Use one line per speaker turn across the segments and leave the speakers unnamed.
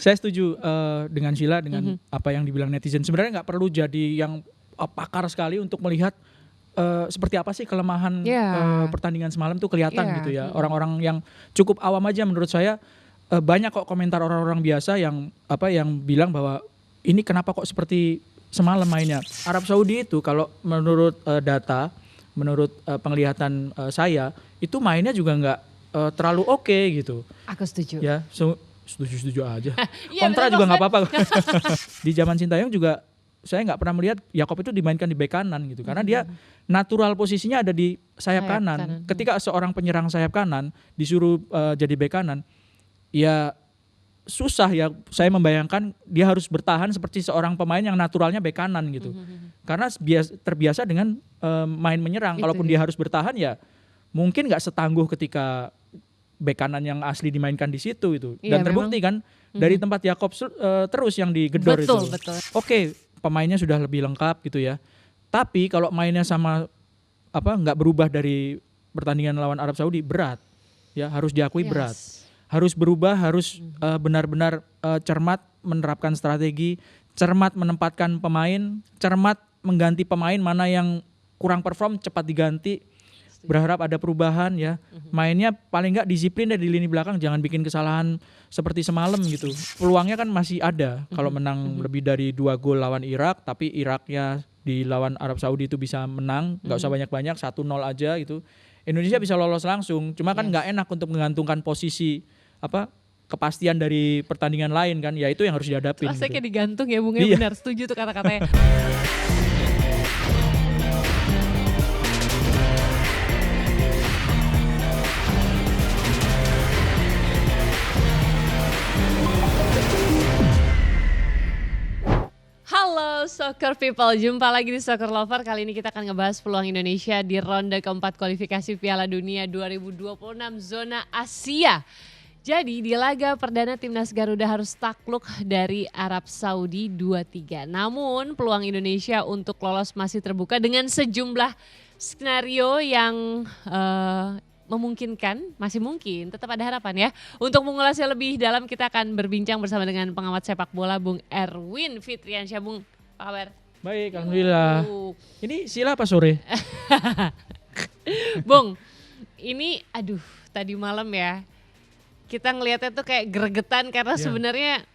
Saya setuju dengan Sheila dengan apa yang dibilang netizen. Sebenarnya nggak perlu jadi yang pakar sekali untuk melihat seperti apa sih kelemahan pertandingan semalam tuh kelihatan gitu ya. Orang-orang yang cukup awam aja menurut saya banyak kok komentar orang-orang biasa yang bilang bahwa ini kenapa kok seperti semalam mainnya. Arab Saudi itu kalau menurut data, menurut penglihatan saya itu mainnya juga nggak terlalu oke gitu.
Aku setuju.
Ya, setuju aja. Kontra juga nggak apa-apa. Di zaman Sintayong juga saya nggak pernah melihat Yakob itu dimainkan di bek kanan gitu, karena dia natural posisinya ada di sayap kanan. Ketika seorang penyerang sayap kanan disuruh jadi bek kanan, ya susah ya. Saya membayangkan dia harus bertahan seperti seorang pemain yang naturalnya bek kanan gitu, karena terbiasa dengan main menyerang. Kalaupun dia harus bertahan ya mungkin nggak setangguh ketika bek kanan yang asli dimainkan di situ itu. Dan terbukti kan dari tempat Yakob terus yang digedor itu.
Betul.
Oke, pemainnya sudah lebih lengkap gitu ya. Tapi kalau mainnya sama nggak berubah dari pertandingan lawan Arab Saudi, berat. Ya, harus diakui berat. Harus berubah, harus benar-benar cermat menerapkan strategi, cermat menempatkan pemain, cermat mengganti pemain mana yang kurang perform cepat diganti. Berharap ada perubahan ya. Mainnya paling nggak disiplin dari lini belakang, jangan bikin kesalahan seperti semalam gitu. Peluangnya kan masih ada kalau menang lebih dari 2 gol lawan Irak, tapi Iraknya di lawan Arab Saudi itu bisa menang, nggak usah banyak-banyak, 1-0 aja gitu. Indonesia bisa lolos langsung, cuma kan nggak enak untuk menggantungkan posisi kepastian dari pertandingan lain kan, ya itu yang harus dihadapin.
Rasanya
gitu.
kayak digantung ya Bung, ya benar, setuju tuh kata-katanya. Halo Soccer People, jumpa lagi di Soccer Lover. Kali ini kita akan ngebahas peluang Indonesia di ronde keempat kualifikasi Piala Dunia 2026 zona Asia. Jadi di laga perdana timnas Garuda harus takluk dari Arab Saudi 2-3. Namun peluang Indonesia untuk lolos masih terbuka dengan sejumlah skenario yang memungkinkan, masih mungkin, tetap ada harapan ya. Untuk mengulasnya lebih dalam kita akan berbincang bersama dengan pengamat sepak bola Bung Erwin Fitriansyah. Bung, apa kabar?
Baik, alhamdulillah. Ini Sheila apa sore?
Bung, ini tadi malam ya kita ngelihatnya tuh kayak gregetan karena sebenarnya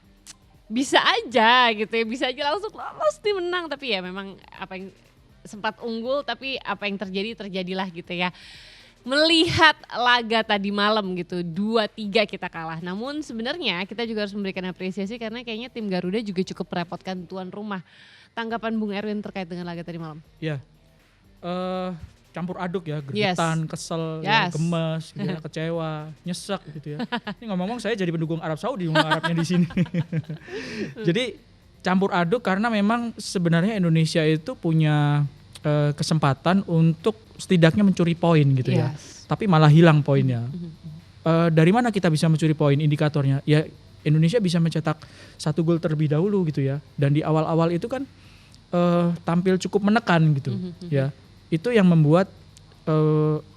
bisa aja gitu ya, bisa aja langsung lolos nih menang, tapi ya memang apa yang sempat unggul tapi apa yang terjadilah gitu ya. Melihat laga tadi malam gitu 2-3 kita kalah, namun sebenarnya kita juga harus memberikan apresiasi karena kayaknya tim Garuda juga cukup merepotkan tuan rumah. Tanggapan Bung Erwin terkait dengan laga tadi malam?
Ya, campur aduk ya, gregetan, kesel, ya, gemes, gitu ya, kecewa, nyesek gitu ya. Ini ngomong-ngomong saya jadi pendukung Arab Saudi, Arabnya di sini. Jadi campur aduk karena memang sebenarnya Indonesia itu punya kesempatan untuk setidaknya mencuri poin gitu ya. Tapi malah hilang poinnya. Dari mana kita bisa mencuri poin indikatornya? Ya Indonesia bisa mencetak 1 gol terlebih dahulu gitu ya. Dan di awal-awal itu kan tampil cukup menekan gitu ya. Itu yang membuat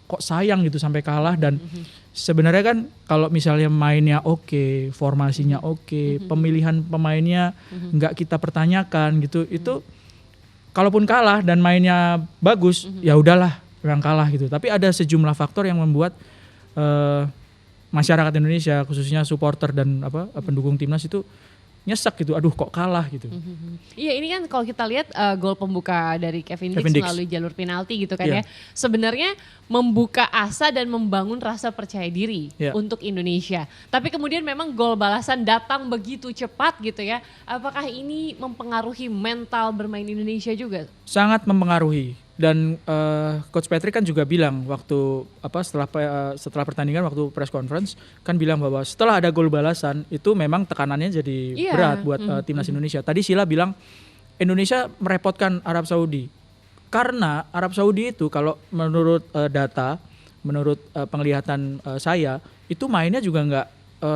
kok sayang gitu sampai kalah. Dan sebenarnya kan kalau misalnya mainnya oke, formasinya oke, pemilihan pemainnya nggak kita pertanyakan gitu, itu kalaupun kalah dan mainnya bagus, ya udahlah, memang kalah gitu. Tapi ada sejumlah faktor yang membuat masyarakat Indonesia, khususnya supporter dan pendukung timnas itu nyesek gitu. Aduh, kok kalah gitu.
Iya, ini kan kalau kita lihat gol pembuka dari Kevin Dix melalui jalur penalti gitu kan ya. Sebenarnya membuka asa dan membangun rasa percaya diri untuk Indonesia. Tapi kemudian memang gol balasan datang begitu cepat gitu ya. Apakah ini mempengaruhi mental bermain Indonesia juga?
Sangat mempengaruhi. Dan Coach Patrick kan juga bilang waktu setelah pertandingan, waktu press conference kan bilang bahwa setelah ada gol balasan itu memang tekanannya jadi berat buat timnas Indonesia. Tadi Sheila bilang Indonesia merepotkan Arab Saudi karena Arab Saudi itu kalau menurut data, menurut penglihatan saya itu mainnya juga nggak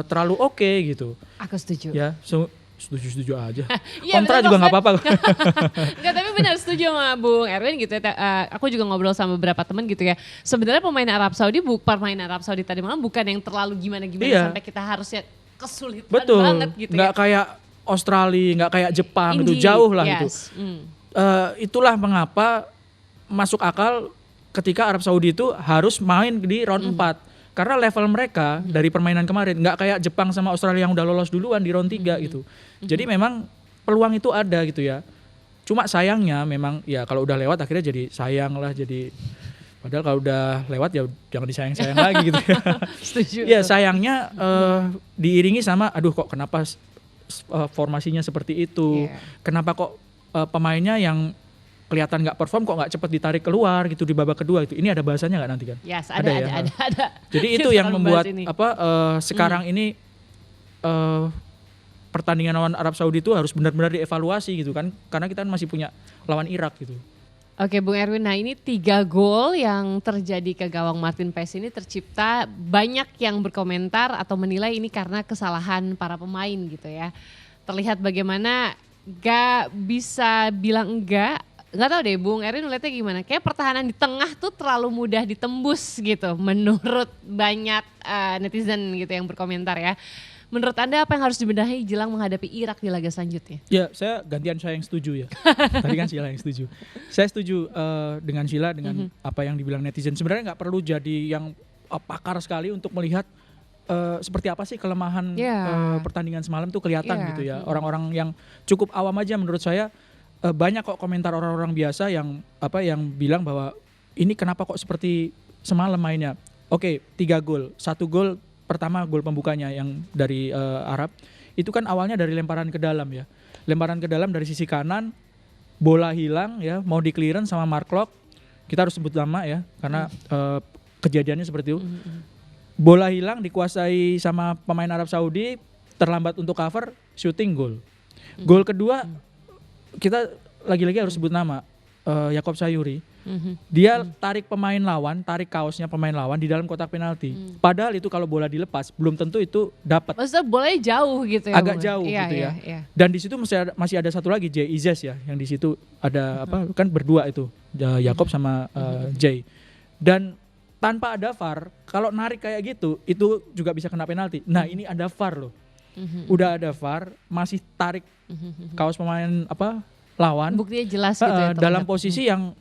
terlalu oke gitu.
Aku setuju.
Ya, setuju aja. Kontra juga nggak apa-apa.
Enggak, tapi benar setuju sama Bung Erwin gitu ya. Aku juga ngobrol sama beberapa teman gitu ya. Sebenarnya pemain Arab Saudi tadi malam bukan yang terlalu gimana-gimana sampai kita harusnya kesulitan
betul,
banget gitu
nggak kayak Australia, nggak kayak Jepang gitu, jauh lah itu. Itulah mengapa masuk akal ketika Arab Saudi itu harus main di round 4. Karena level mereka dari permainan kemarin nggak kayak Jepang sama Australia yang udah lolos duluan di round 3 gitu. Jadi memang peluang itu ada gitu ya. Cuma sayangnya memang ya kalau udah lewat akhirnya jadi sayang lah, jadi padahal kalau udah lewat ya jangan disayang-sayang lagi gitu ya.
Setuju.
Ya sayangnya diiringi sama aduh kok kenapa formasinya seperti itu. Kenapa kok pemainnya yang kelihatan nggak perform kok nggak cepet ditarik keluar gitu di babak kedua itu. Ini ada bahasanya nggak nanti kan?
Yes, ada.
Jadi itu yang membuat sekarang ini pertandingan lawan Arab Saudi itu harus benar-benar dievaluasi gitu kan, karena kita masih punya lawan Irak gitu.
Oke Bung Erwin, nah ini 3 gol yang terjadi ke gawang Martin Paes ini tercipta, banyak yang berkomentar atau menilai ini karena kesalahan para pemain gitu ya. Terlihat bagaimana gak bisa bilang enggak tahu deh Bung Erwin melihatnya gimana, kayak pertahanan di tengah tuh terlalu mudah ditembus gitu menurut banyak netizen gitu yang berkomentar ya. Menurut Anda apa yang harus dibenahi jelang menghadapi Irak di laga selanjutnya? Ya,
saya gantian saya yang setuju ya. Tadi kan Sheila yang setuju. Saya setuju dengan Sheila dengan apa yang dibilang netizen. Sebenarnya nggak perlu jadi yang pakar sekali untuk melihat seperti apa sih kelemahan pertandingan semalam tuh kelihatan gitu ya. Orang-orang yang cukup awam aja menurut saya banyak kok komentar orang-orang biasa yang bilang bahwa ini kenapa kok seperti semalam mainnya. Oke, 3 gol. 1 gol pertama gol pembukanya yang dari Arab itu kan awalnya dari lemparan ke dalam ya, lemparan ke dalam dari sisi kanan, bola hilang ya, mau di clearance sama Mark Locke, kita harus sebut nama ya karena kejadiannya seperti itu. Bola hilang dikuasai sama pemain Arab Saudi, terlambat untuk cover, shooting gol. Gol kedua kita lagi-lagi harus sebut nama, Yakob Sayuri. Dia tarik pemain lawan, tarik kaosnya pemain lawan di dalam kotak penalti. Padahal itu kalau bola dilepas belum tentu itu dapat.
Maksudnya bolanya jauh gitu ya.
Agak jauh gitu ya. Dan di situ masih ada satu lagi Jay Izes ya, yang di situ ada kan berdua itu Yakob sama Jay. Dan tanpa ada VAR, kalau narik kayak gitu itu juga bisa kena penalti. Nah, ini ada VAR loh. Udah ada VAR, masih tarik kaos pemain lawan.
Buktinya jelas gitu ya.
Dalam posisi yang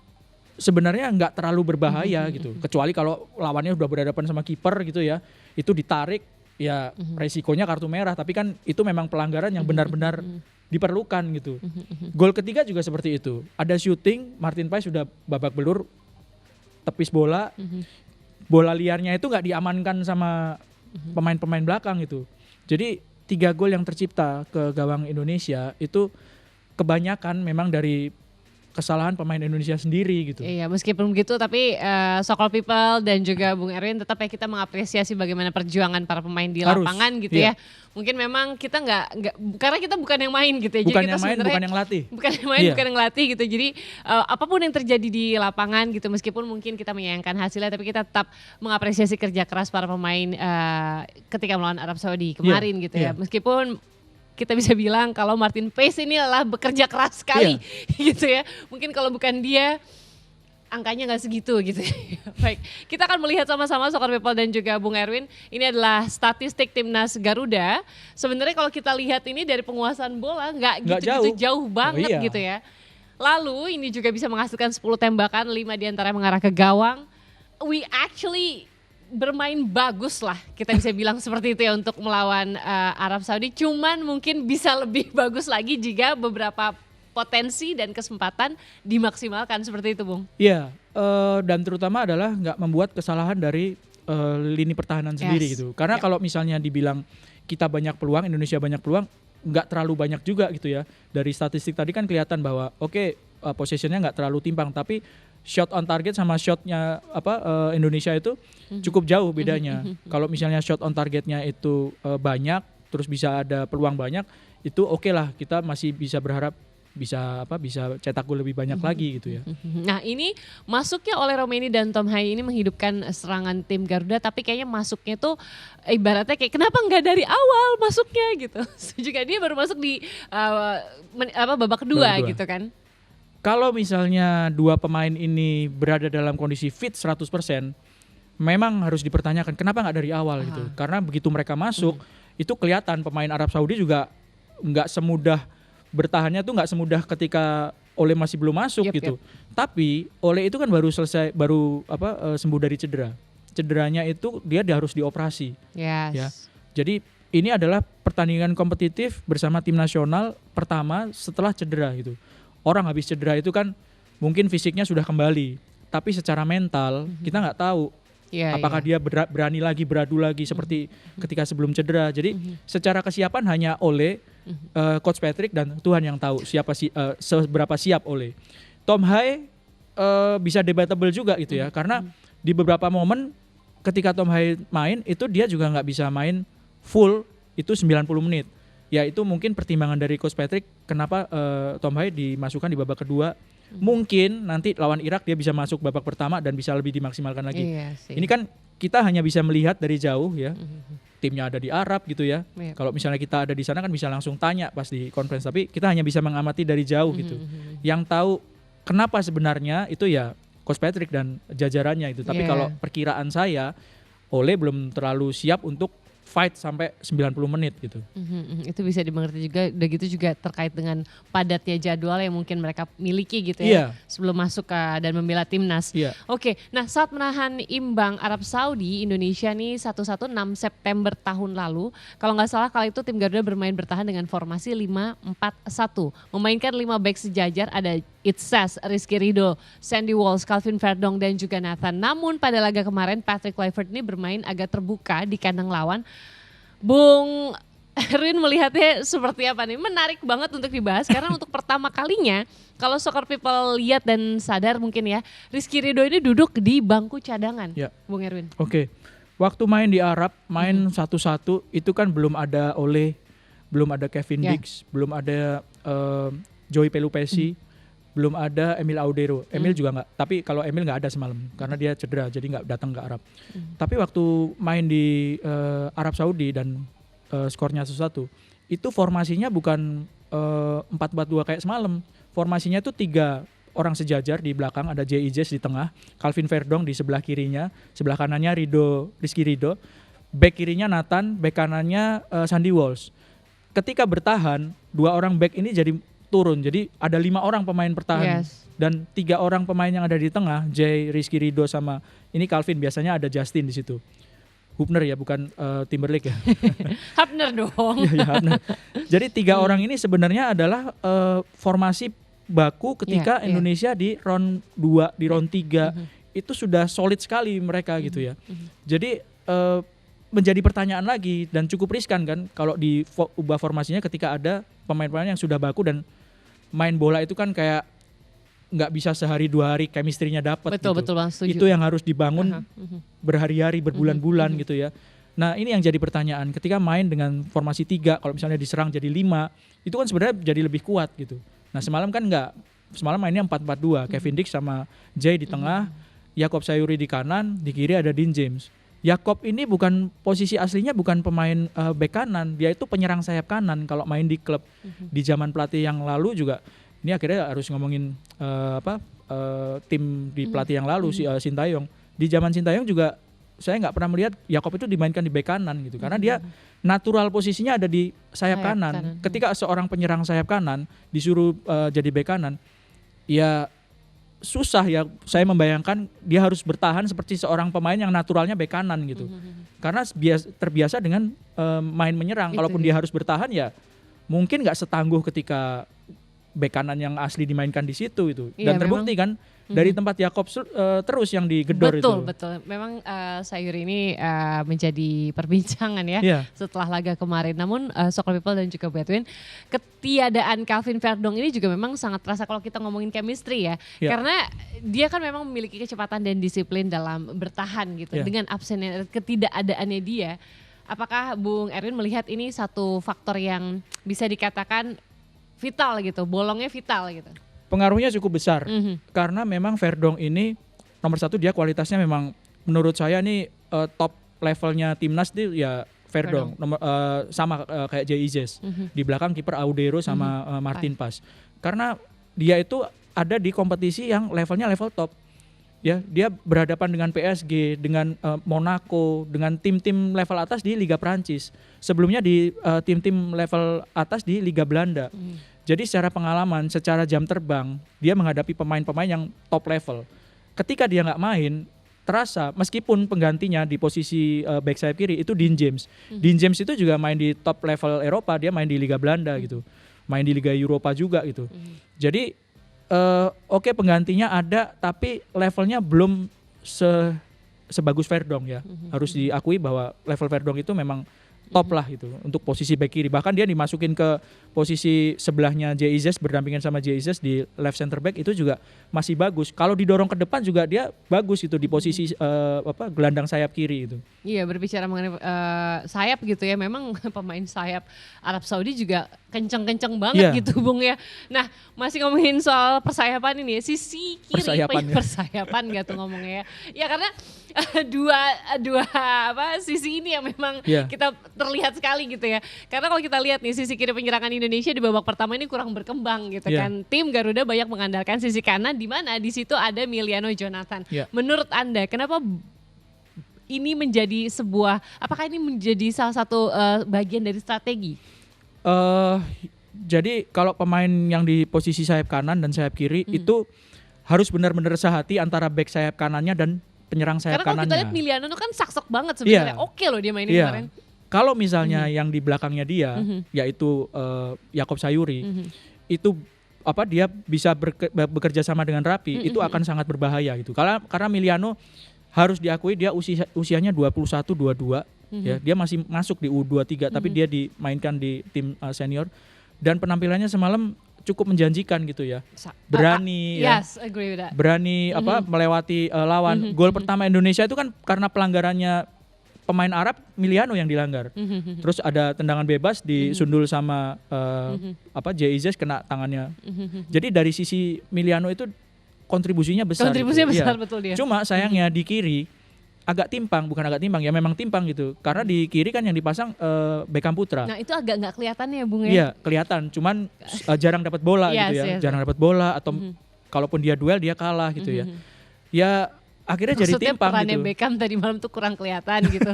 sebenarnya nggak terlalu berbahaya gitu, kecuali kalau lawannya udah berhadapan sama kiper gitu ya, itu ditarik ya resikonya kartu merah, tapi kan itu memang pelanggaran yang benar-benar diperlukan gitu. Gol ketiga juga seperti itu, ada shooting, Martin Paes sudah babak belur, tepis bola, bola liarnya itu nggak diamankan sama pemain-pemain belakang gitu. Jadi 3 gol yang tercipta ke gawang Indonesia itu kebanyakan memang dari kesalahan pemain Indonesia sendiri gitu.
Iya, meskipun begitu tapi Sokol People dan juga Bung Erwin tetap ya kita mengapresiasi bagaimana perjuangan para pemain di lapangan gitu ya. Mungkin memang kita nggak karena kita bukan yang main gitu ya.
Bukan
jadi kita
yang main, bukan yang latih.
Bukan yang main, bukan yang latih gitu. Jadi apapun yang terjadi di lapangan gitu, meskipun mungkin kita menyayangkan hasilnya, tapi kita tetap mengapresiasi kerja keras para pemain ketika melawan Arab Saudi kemarin gitu ya. Meskipun kita bisa bilang kalau Martin Paes ini adalah bekerja keras sekali gitu ya. Mungkin kalau bukan dia angkanya nggak segitu gitu. Baik, kita akan melihat sama-sama Soccer People dan juga Bung Erwin. Ini adalah statistik timnas Garuda. Sebenarnya kalau kita lihat ini dari penguasaan bola nggak gitu-gitu jauh banget gitu ya. Lalu ini juga bisa menghasilkan 10 tembakan, 5 diantara mengarah ke gawang. We actually bermain bagus lah, kita bisa bilang seperti itu ya untuk melawan Arab Saudi. Cuman mungkin bisa lebih bagus lagi jika beberapa potensi dan kesempatan dimaksimalkan seperti itu, Bung.
Iya, dan terutama adalah nggak membuat kesalahan dari lini pertahanan sendiri gitu. Karena kalau misalnya dibilang kita banyak peluang, Indonesia banyak peluang, nggak terlalu banyak juga gitu ya. Dari statistik tadi kan kelihatan bahwa possessionnya nggak terlalu timpang, tapi shot on target sama shotnya Indonesia itu cukup jauh bedanya. Kalau misalnya shot on targetnya itu banyak, terus bisa ada peluang banyak, itu oke lah, kita masih bisa berharap bisa cetak gol lebih banyak lagi gitu ya.
Nah ini masuknya oleh Romeni dan Tom Hai ini menghidupkan serangan tim Garuda, tapi kayaknya masuknya tuh ibaratnya kayak kenapa nggak dari awal masuknya gitu. Juga dia baru masuk di babak kedua gitu kan.
Kalau misalnya 2 pemain ini berada dalam kondisi fit 100%, memang harus dipertanyakan kenapa nggak dari awal gitu. Karena begitu mereka masuk itu kelihatan pemain Arab Saudi juga nggak semudah bertahannya tuh nggak semudah ketika Ole masih belum masuk gitu. Tapi Ole itu kan baru sembuh dari cedera. Cederanya itu dia harus dioperasi. Ya. Jadi ini adalah pertandingan kompetitif bersama tim nasional pertama setelah cedera gitu. Orang habis cedera itu kan mungkin fisiknya sudah kembali, tapi secara mental kita nggak tahu apakah dia berani lagi, beradu lagi seperti ketika sebelum cedera. Jadi secara kesiapan hanya Ole, Coach Patrick dan Tuhan yang tahu seberapa siap Ole. Tom Hai bisa debatable juga gitu ya, karena di beberapa momen ketika Tom Hai main itu dia juga nggak bisa main full itu 90 menit. Ya itu mungkin pertimbangan dari Coach Patrick kenapa Tom Hai dimasukkan di babak kedua. Mungkin nanti lawan Irak dia bisa masuk babak pertama dan bisa lebih dimaksimalkan lagi. Ini kan kita hanya bisa melihat dari jauh ya. Timnya ada di Arab gitu ya. Kalau misalnya kita ada di sana kan bisa langsung tanya pas di conference, tapi kita hanya bisa mengamati dari jauh gitu. Yang tahu kenapa sebenarnya itu ya Coach Patrick dan jajarannya itu. Tapi kalau perkiraan saya, Ole belum terlalu siap untuk fight sampai 90 menit gitu.
Itu bisa dimengerti juga, udah gitu juga terkait dengan padatnya jadwal yang mungkin mereka miliki gitu ya sebelum masuk dan membela timnas. Oke, nah saat menahan imbang Arab Saudi, Indonesia nih 1-1 6 September tahun lalu. Kalau nggak salah kali itu tim Garuda bermain bertahan dengan formasi 5-4-1. Memainkan 5 back sejajar, ada Itzas, Rizky Ridho, Sandy Walsh, Calvin Verdong dan juga Nathan. Namun pada laga kemarin Patrick Kluivert ini bermain agak terbuka di kandang lawan. Bung Erwin melihatnya seperti apa nih? Menarik banget untuk dibahas karena untuk pertama kalinya kalau Soccer People lihat dan sadar mungkin ya, Rizky Ridho ini duduk di bangku cadangan. Bung Erwin.
Oke. Waktu main di Arab, main 1-1 itu kan belum ada Ole, belum ada Kevin Dix, belum ada Joey Pelupesi, belum ada Emil Audero. Emil juga nggak, tapi kalau Emil nggak ada semalam karena dia cedera jadi nggak datang ke Arab. Tapi waktu main di Arab Saudi dan skornya 1-1, itu formasinya bukan 4-4-2 kayak semalam. Formasinya itu 3 orang sejajar di belakang, ada J.I.J di tengah, Calvin Verdong di sebelah kirinya, sebelah kanannya Rizky Ridho, back kirinya Nathan, back kanannya Sandy Walsh. Ketika bertahan, 2 orang back ini jadi turun, jadi ada 5 orang pemain bertahan dan 3 orang pemain yang ada di tengah, Jay, Rizky Ridho sama ini Calvin, biasanya ada Justin di situ. Hubner ya, bukan Timberlake ya.
Hubner dong.
Hubner. Jadi 3 orang ini sebenarnya adalah formasi baku ketika Indonesia di round 2, di round 3 itu sudah solid sekali mereka gitu ya. Jadi menjadi pertanyaan lagi dan cukup riskan kan kalau diubah formasinya ketika ada pemain-pemain yang sudah baku dan main bola itu kan kayak nggak bisa sehari 2 hari chemistry-nya dapat gitu.
Betul Bang, setuju.
Itu yang harus dibangun berhari-hari, berbulan-bulan gitu ya. Nah ini yang jadi pertanyaan ketika main dengan formasi 3, kalau misalnya diserang jadi 5, itu kan sebenarnya jadi lebih kuat gitu. Nah semalam kan nggak, semalam mainnya 4-4-2, Kevin Dix sama Jay di tengah, Yakob Sayuri di kanan, di kiri ada Dean James. Yakob ini bukan posisi aslinya, bukan pemain bek kanan, dia itu penyerang sayap kanan kalau main di klub. Di zaman pelatih yang lalu juga, ini akhirnya harus ngomongin tim di pelatih yang lalu si Sintayong. Di zaman Sintayong juga saya nggak pernah melihat Yakob itu dimainkan di bek kanan gitu, karena dia natural posisinya ada di sayap kanan. Ketika seorang penyerang sayap kanan disuruh jadi bek kanan, ya susah ya, saya membayangkan dia harus bertahan seperti seorang pemain yang naturalnya bek kanan gitu. Karena terbiasa dengan main menyerang. Kalaupun dia harus bertahan ya mungkin nggak setangguh ketika bek kanan yang asli dimainkan di situ itu. Dan terbukti kan dari tempat Yakob terus yang digedor itu.
Betul. Memang Sayuri ini menjadi perbincangan ya setelah laga kemarin. Namun Soccer People dan juga Edwin, ketiadaan Calvin Verdong ini juga memang sangat terasa kalau kita ngomongin chemistry ya. Karena dia kan memang memiliki kecepatan dan disiplin dalam bertahan gitu. Dengan absennya, ketidakadaannya dia. Apakah Bung Erwin melihat ini satu faktor yang bisa dikatakan vital gitu, bolongnya vital gitu?
Pengaruhnya cukup besar karena memang Verdong ini nomor 1, dia kualitasnya memang menurut saya nih top levelnya timnas itu ya Verdong. Sama kayak J.I.J. Di belakang kiper Audero sama Martin Pas. Karena dia itu ada di kompetisi yang levelnya level top. Ya, dia berhadapan dengan PSG, dengan Monaco, dengan tim-tim level atas di Liga Prancis. Sebelumnya di tim-tim level atas di Liga Belanda. Jadi secara pengalaman, secara jam terbang, dia menghadapi pemain-pemain yang top level. Ketika dia nggak main, terasa meskipun penggantinya di posisi back sayap kiri itu Dean James. Dean James itu juga main di top level Eropa, dia main di Liga Belanda gitu. Main di Liga Eropa juga gitu. Jadi oke, penggantinya ada, tapi levelnya belum sebagus Verdong ya. Harus diakui bahwa level Verdong itu memang top lah gitu untuk posisi back kiri. Bahkan dia dimasukin ke posisi sebelahnya Jay Izzes, berdampingan sama Jay Izzes di left center back itu juga masih bagus. Kalau didorong ke depan juga dia bagus itu di posisi gelandang sayap kiri itu.
Iya, berbicara mengenai sayap gitu ya, memang pemain sayap Arab Saudi juga kenceng-kenceng banget gitu Bung ya. Nah, masih ngomongin soal persayapan ini, sisi kiri persayapan gak tuh ngomongnya ya. Ya karena dua sisi ini yang memang kita terlihat sekali gitu ya. Karena kalau kita lihat nih sisi kiri penyerangan Indonesia di babak pertama ini kurang berkembang gitu kan. Tim Garuda banyak mengandalkan sisi kanan, di mana di situ ada Miliano Jonathan. Menurut Anda kenapa ini menjadi apakah ini menjadi salah satu bagian dari strategi?
Jadi kalau pemain yang di posisi sayap kanan dan sayap kiri itu harus benar-benar sehati antara back sayap kanannya dan penyerang sayap kanannya.
Karena kalau kita lihat Miliano itu kan saksok banget sebenarnya. Oke loh dia mainin kemarin.
Kalau misalnya yang di belakangnya dia yaitu Yakob Sayuri itu dia bisa bekerja sama dengan rapi, itu akan sangat berbahaya gitu. Karena Miliano harus diakui dia usianya 21-22 ya, dia masih masuk di U23 tapi dia dimainkan di tim senior dan penampilannya semalam cukup menjanjikan gitu ya. Berani
agree with that.
Berani melewati lawan. Gol pertama Indonesia itu kan karena pelanggarannya pemain Arab, Miliano yang dilanggar. Terus ada tendangan bebas disundul sama Jay Izzes, kena tangannya. Jadi dari sisi Miliano itu kontribusinya besar.
Besar betul dia.
Cuma sayangnya di kiri memang timpang gitu. Karena di kiri kan yang dipasang Beckham Putra.
Nah, itu agak nggak kelihatan ya, Bung ya?
Iya, kelihatan. Cuman jarang dapat bola gitu ya. Jarang dapat bola atau kalaupun dia duel dia kalah gitu ya. Ya akhirnya jadi timpang gitu.
Maksudnya perannya Beckham tadi malam tuh kurang kelihatan gitu.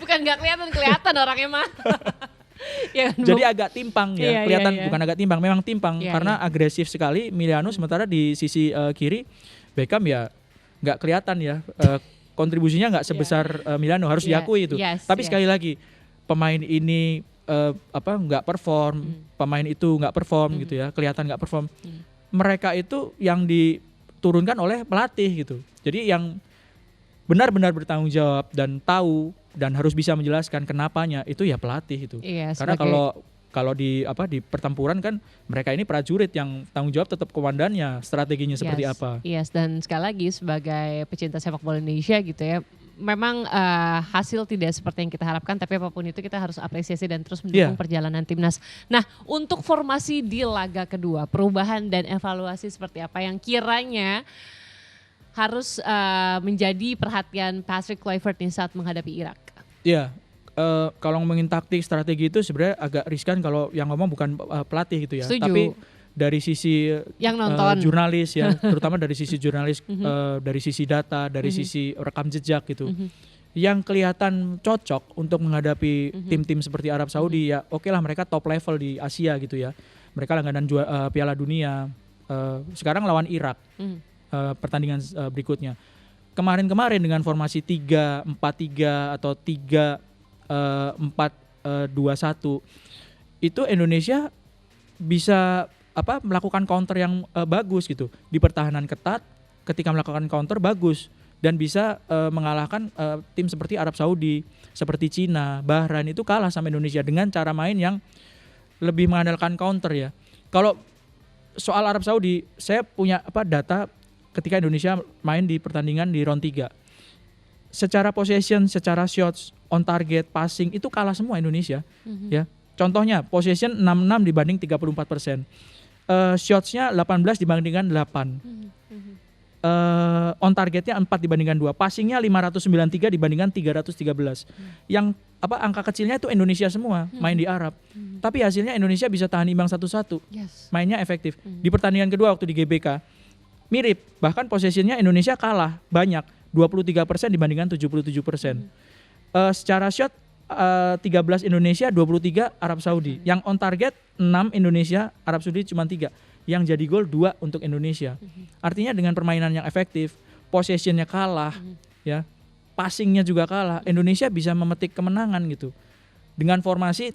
Bukan nggak kelihatan orangnya mah. Ya,
jadi agak timpang ya, kelihatan bukan agak timpang, memang timpang karena agresif sekali Miliano, sementara di sisi kiri Beckham ya nggak kelihatan ya, kontribusinya nggak sebesar Miliano, harus diakui itu. Tapi sekali lagi pemain ini nggak perform, pemain itu nggak perform gitu ya, kelihatan nggak perform. Mereka itu yang diturunkan oleh pelatih gitu. Jadi yang benar-benar bertanggung jawab dan tahu dan harus bisa menjelaskan kenapanya itu ya pelatih itu. Karena kalau di pertempuran kan mereka ini prajurit yang tanggung jawab tetap komandannya, strateginya seperti apa.
Dan sekali lagi sebagai pecinta sepak bola Indonesia gitu ya, memang hasil tidak seperti yang kita harapkan, tapi apapun itu kita harus apresiasi dan terus mendukung perjalanan timnas. Nah, untuk formasi di laga kedua, perubahan dan evaluasi seperti apa yang kiranya harus menjadi perhatian Patrick Kluivert nih saat menghadapi Irak?
Kalau ngomongin taktik, strategi itu sebenarnya agak riskan kalau yang ngomong bukan pelatih gitu ya.
Setuju.
Tapi dari sisi
yang nonton,
jurnalis ya, terutama dari sisi jurnalis, dari sisi data, dari sisi rekam jejak gitu. Yang kelihatan cocok untuk menghadapi tim-tim seperti Arab Saudi ya oke lah, mereka top level di Asia gitu ya. Mereka langganan Piala Dunia. Sekarang lawan Irak. Pertandingan berikutnya. Kemarin dengan formasi 3-4-3 atau 3-4-2-1 itu Indonesia bisa melakukan counter yang bagus gitu. Di pertahanan ketat, ketika melakukan counter bagus dan bisa mengalahkan tim seperti Arab Saudi, seperti Cina, Bahrain itu kalah sama Indonesia dengan cara main yang lebih mengandalkan counter ya. Kalau soal Arab Saudi, saya punya data ketika Indonesia main di pertandingan di round 3. Secara possession, secara shots, on target, passing itu kalah semua Indonesia. Ya. Contohnya possession 66 dibanding 34%. Shotsnya 18 dibandingkan 8. On targetnya 4 dibandingkan 2. Passingnya 593 dibandingkan 313. Yang angka kecilnya itu Indonesia semua main di Arab. Tapi hasilnya Indonesia bisa tahan imbang 1-1. Mainnya efektif. Di pertandingan kedua waktu di GBK mirip, bahkan possessionnya Indonesia kalah banyak, 23% dibandingkan 77%. Secara shot 13 Indonesia, 23 Arab Saudi. Yang on target 6 Indonesia, Arab Saudi cuma 3. Yang jadi gol 2 untuk Indonesia. Artinya dengan permainan yang efektif, possessionnya kalah, ya, passingnya juga kalah, Indonesia bisa memetik kemenangan gitu. Dengan formasi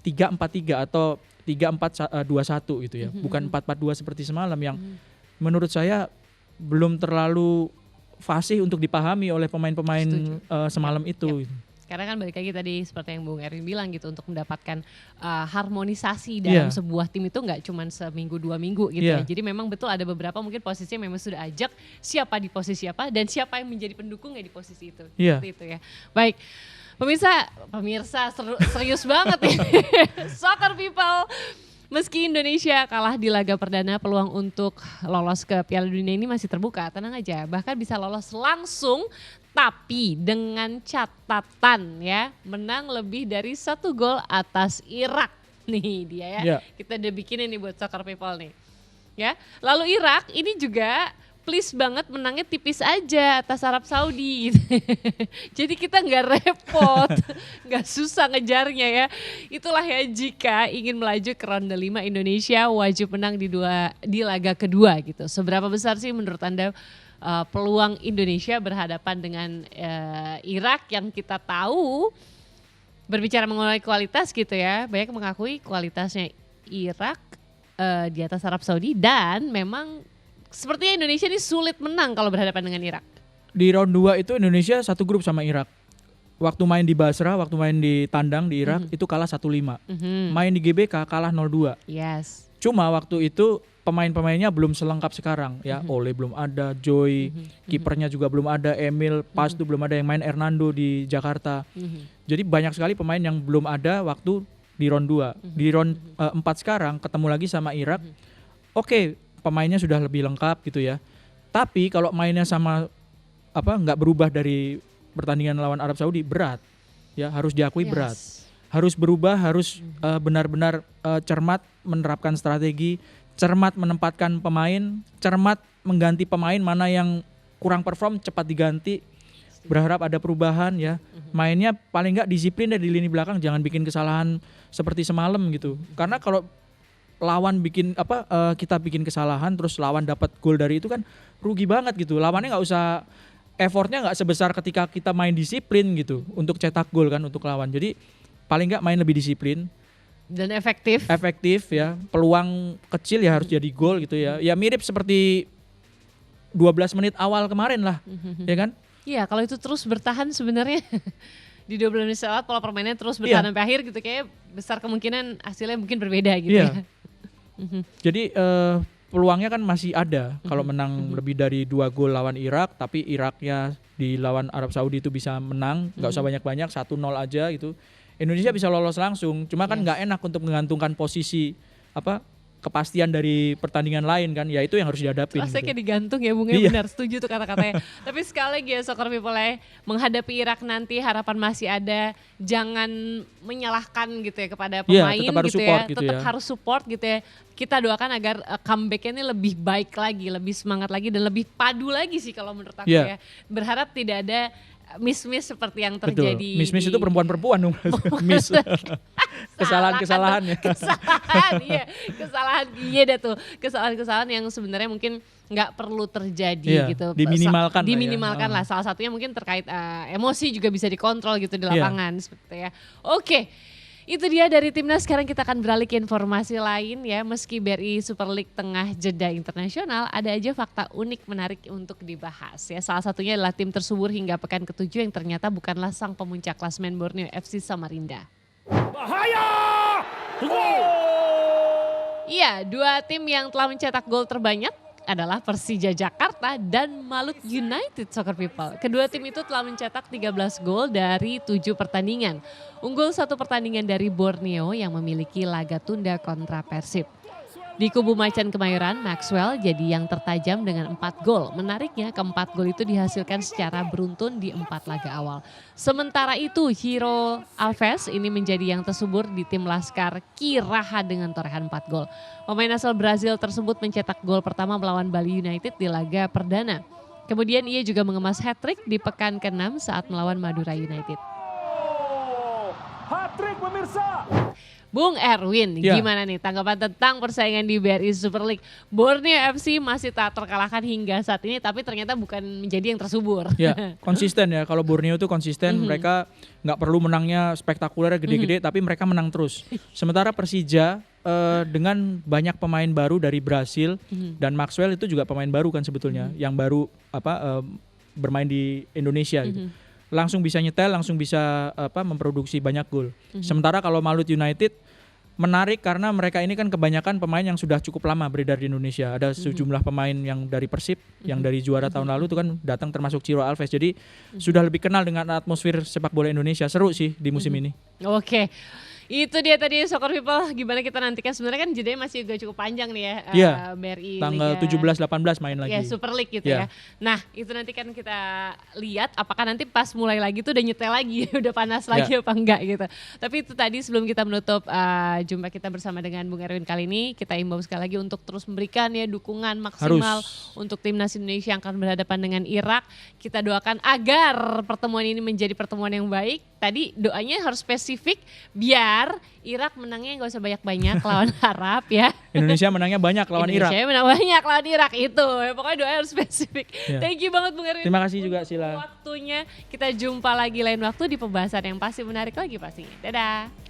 3-4-3 atau 3-4-2-1 gitu ya. Bukan 4-4-2 seperti semalam yang menurut saya belum terlalu fasih untuk dipahami oleh pemain-pemain semalam itu.
Karena kan balik lagi tadi seperti yang Bung Erwin bilang gitu, untuk mendapatkan harmonisasi dalam sebuah tim itu nggak cuma seminggu 2 minggu gitu ya. Jadi memang betul ada beberapa mungkin posisinya memang sudah ajak siapa di posisi apa dan siapa yang menjadi pendukungnya di posisi itu. Seperti itu ya. Baik, pemirsa serius banget ya. Soccer people. Meski Indonesia kalah di laga perdana, peluang untuk lolos ke Piala Dunia ini masih terbuka, tenang aja. Bahkan bisa lolos langsung, tapi dengan catatan ya, menang lebih dari 1 gol atas Irak. Nih dia ya, kita udah bikin ini buat soccer people nih. Ya, lalu Irak ini juga please banget menangnya tipis aja atas Arab Saudi gitu. Jadi kita nggak repot, nggak susah ngejarnya ya. Itulah ya, jika ingin melaju ke ronde 5, Indonesia wajib menang di laga kedua gitu. Seberapa besar sih menurut Anda peluang Indonesia berhadapan dengan Irak yang kita tahu, berbicara mengenai kualitas gitu ya, banyak mengakui kualitasnya Irak di atas Arab Saudi, dan memang sepertinya Indonesia ini sulit menang kalau berhadapan dengan Irak.
Di round 2 itu Indonesia satu grup sama Irak. Waktu main di Basra, waktu main di tandang di Irak itu kalah 1-5. Main di GBK kalah 0-2.
Yes.
Cuma waktu itu pemain-pemainnya belum selengkap sekarang ya. Ole belum ada, Joy, kipernya juga belum ada, Emil, pas itu belum ada, yang main Hernando di Jakarta. Jadi banyak sekali pemain yang belum ada waktu di round 2. Di round 4 sekarang ketemu lagi sama Irak. Oke, pemainnya sudah lebih lengkap gitu ya. Tapi kalau mainnya sama nggak berubah dari pertandingan lawan Arab Saudi, berat. Ya, harus diakui berat. Harus berubah, harus benar-benar cermat menerapkan strategi, cermat menempatkan pemain, cermat mengganti pemain mana yang kurang perform cepat diganti. Berharap ada perubahan ya. Mainnya paling nggak disiplin deh di lini belakang, jangan bikin kesalahan seperti semalam gitu. Karena kalau lawan kita bikin kesalahan terus lawan dapat gol dari itu kan rugi banget gitu. Lawannya nggak usah, effortnya nggak sebesar ketika kita main disiplin gitu untuk cetak gol kan untuk lawan. Jadi paling nggak main lebih disiplin
dan efektif
ya. Peluang kecil ya harus jadi gol gitu ya. Ya mirip seperti 12 menit awal kemarin lah, ya kan?
Iya, kalau itu terus bertahan sebenarnya di 12 menit awal pola permainannya terus bertahan sampai akhir gitu, kayak besar kemungkinan hasilnya mungkin berbeda gitu ya.
Jadi peluangnya kan masih ada kalau menang lebih dari 2 gol lawan Irak, tapi Iraknya di lawan Arab Saudi itu bisa menang, nggak usah banyak-banyak, 1-0 aja gitu. Indonesia bisa lolos langsung, cuma kan nggak enak untuk menggantungkan posisi kepastian dari pertandingan lain kan, ya itu yang harus dihadapin.
Rasanya kayak digantung ya Bung, ya benar, setuju tuh kata-katanya. Tapi sekali lagi ya soccer people menghadapi Irak nanti harapan masih ada, jangan menyalahkan gitu ya kepada pemain tetap harus support gitu ya. Kita doakan agar comeback-nya ini lebih baik lagi, lebih semangat lagi dan lebih padu lagi sih kalau menurut aku ya. Berharap tidak ada miss-miss seperti yang terjadi.
Betul. Miss-miss itu perempuan-perempuan dong. Miss. Kesalahan-kesalahan ya. Kesalahan yang sebenarnya mungkin nggak perlu terjadi gitu. Diminimalkan lah. Salah satunya mungkin terkait emosi juga bisa dikontrol gitu di lapangan seperti ya. Oke. Itu dia dari Timnas. Sekarang kita akan beralih ke informasi lain ya. Meski BRI Super League tengah jeda internasional, ada aja fakta unik menarik untuk dibahas ya. Salah satunya adalah tim tersubur hingga pekan ke-7 yang ternyata bukanlah sang pemuncak klasemen Borneo FC Samarinda. Bahaya! Iya, 2 tim yang telah mencetak gol terbanyak adalah Persija Jakarta dan Maluku United Soccer People. Kedua tim itu telah mencetak 13 gol dari 7 pertandingan. Unggul 1 pertandingan dari Borneo yang memiliki laga tunda kontra Persib.
Di kubu Macan Kemayoran, Maxwell jadi yang tertajam dengan 4 gol. Menariknya keempat gol itu dihasilkan secara beruntun di 4 laga awal. Sementara itu Hiro Alves ini menjadi yang tersubur di tim Laskar Kiraha dengan torehan 4 gol. Pemain asal Brazil tersebut mencetak gol pertama melawan Bali United di laga perdana. Kemudian ia juga mengemas hat-trick di pekan ke-6 saat melawan Madura United. Hat-trick pemirsa! Bung Erwin, gimana nih tanggapan tentang persaingan di BRI Super League? Borneo FC masih tak terkalahkan hingga saat ini, tapi ternyata bukan menjadi yang tersubur.
Ya, konsisten ya. Kalau Borneo itu konsisten, mereka nggak perlu menangnya spektakuler gede-gede, tapi mereka menang terus. Sementara Persija dengan banyak pemain baru dari Brasil dan Maxwell itu juga pemain baru kan sebetulnya, yang baru bermain di Indonesia gitu. Langsung bisa nyetel, langsung bisa memproduksi banyak gol. Sementara kalau Malut United menarik karena mereka ini kan kebanyakan pemain yang sudah cukup lama beredar di Indonesia. Ada sejumlah pemain yang dari Persib, yang dari juara tahun lalu itu kan datang termasuk Ciro Alves. Jadi sudah lebih kenal dengan atmosfer sepak bola Indonesia. Seru sih di musim ini.
Oke. Itu dia tadi Soccer People, gimana kita nantikan. Sebenarnya kan jedanya masih juga cukup panjang nih ya, BRI
tanggal 17-18 main lagi.
Ya, Super League gitu ya. Nah itu nanti kan kita lihat apakah nanti pas mulai lagi tuh udah nyetel lagi, udah panas lagi apa enggak gitu. Tapi itu tadi sebelum kita menutup jumpa kita bersama dengan Bung Erwin kali ini, kita imbau sekali lagi untuk terus memberikan ya dukungan maksimal untuk timnas Indonesia yang akan berhadapan dengan Irak. Kita doakan agar pertemuan ini menjadi pertemuan yang baik. Tadi doanya harus spesifik biar Irak menangnya nggak usah banyak-banyak lawan Arab ya.
Indonesia menangnya banyak lawan Irak.
Indonesia menang banyak lawan Irak itu. Ya, pokoknya doanya harus spesifik. Thank you banget Bung Erwin.
Terima kasih juga Sila.
Waktunya kita jumpa lagi lain waktu di pembahasan yang pasti menarik lagi pastinya. Dadah.